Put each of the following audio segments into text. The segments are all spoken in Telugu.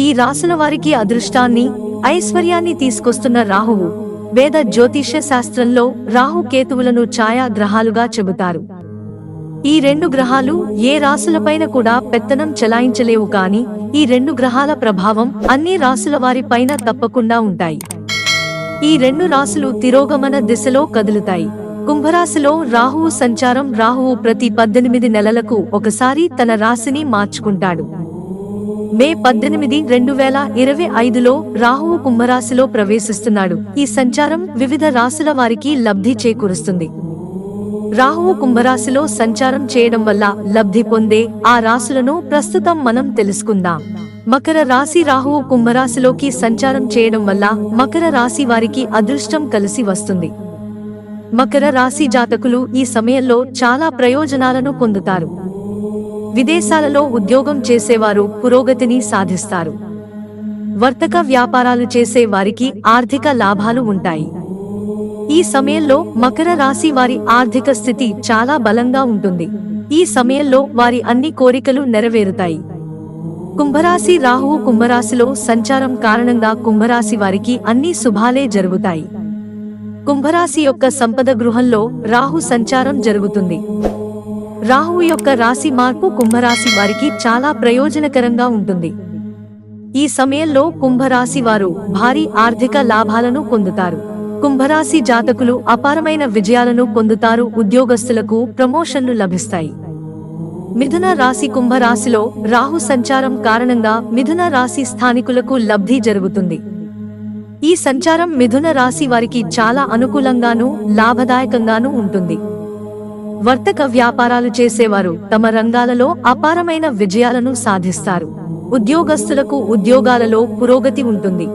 ఈ రాసుల వారికి అదృష్టాన్ని, ఐశ్వర్యాన్ని తీసుకొస్తున్న రాహువు. వేద జ్యోతిష్య శాస్త్రంలో రాహు కేతువులను ఛాయా గ్రహాలుగా చెబుతారు. ఈ రెండు గ్రహాలు ఏ రాసులపైన కూడా పెత్తనం చెలాయించలేవు, కాని ఈ రెండు గ్రహాల ప్రభావం అన్ని రాసుల వారి పైన తప్పకుండా ఉంటాయి. ఈ రెండు రాసులు తిరోగమన దిశలో కదులుతాయి. కుంభరాశిలో రాహువు సంచారం. రాహువు ప్రతి 18 నెలలకు ఒకసారి తన రాశిని మార్చుకుంటాడు. మే 18, 2025లో రాహువు కుంభరాశిలో ప్రవేశిస్తున్నాడు. ఈ సంచారం వివిధ రాశుల వారికి లబ్ధి చేకూరుస్తుంది. రాహువు కుంభరాశిలో సంచారం చేయడం వల్ల లబ్ధి పొందే ఆ రాశులను ప్రస్తుతం మనం తెలుసుకుందాం. మకర రాశి. రాహువు కుంభరాశిలోకి సంచారం చేయడం వల్ల మకర రాశి వారికి అదృష్టం కలిసి వస్తుంది. మకర రాశి జాతకులు ఈ సమయంలో చాలా ప్రయోజనాలను పొందుతారు. విదేశాలలో ఉద్యోగం చేసేవారు పురోగతిని సాధిస్తారు. వర్తక వ్యాపారాలు చేసే వారికి ఆర్థిక లాభాలు ఉంటాయి. ఈ సమయంలో మకర రాశి వారి ఆర్థిక స్థితి చాలా బలంగా ఉంటుంది. ఈ సమయంలో వారి అన్ని కోరికలు నెరవేరుతాయి. కుంభరాశి. రాహువు కుంభరాశిలో సంచారం కారణంగా కుంభరాశి వారికి అన్ని శుభాలే జరుగుతాయి. కుంభరాశి యొక్క సంపద గృహంలో రాహు సంచారం జరుగుతుంది. రాహువు యొక్క రాశి మార్పు కుంభరాశి వారికి చాలా ప్రయోజనకరంగా ఉంటుంది. ఈ సమయంలో కుంభరాశి వారు భారీ ఆర్థిక లాభాలను పొందుతారు. కుంభరాశి జాతకులు అపారమైన విజయాలను పొందుతారు. ఉద్యోగస్తులకు ప్రమోషన్లు లభిస్తాయి. మిథున రాశి. కుంభరాశిలో రాహు సంచారం కారణంగా మిథున రాశి స్థానికులకు లబ్ధి జరుగుతుంది. ఈ సంచారం మిథున రాశి వారికి చాలా అనుకూలంగానూ లాభదాయకంగానూ ఉంటుంది. వర్తక వ్యాపారాలు చేసేవారు తమ రంగాలలో అపారమైన విజయాలను సాధిస్తారు. ఉద్యోగస్తులకు ఉద్యోగాలలో పురోగతి ఉంటుంది.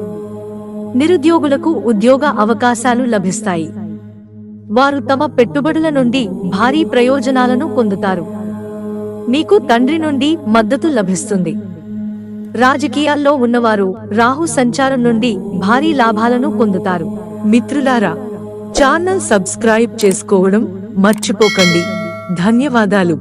నిరుద్యోగులకు ఉద్యోగ అవకాశాలు లభిస్తాయి. వారు తమ పెట్టుబడుల నుండి భారీ ప్రయోజనాలను పొందుతారు. మీకు తండ్రి నుండి మద్దతు లభిస్తుంది. రాజకీయాల్లో ఉన్నవారు రాహు సంచారం నుండి భారీ లాభాలను పొందుతారు. మిత్రులారా, ఛానల్ సబ్స్క్రైబ్ చేసుకోవడం మర్చిపోకండి. ధన్యవాదాలు.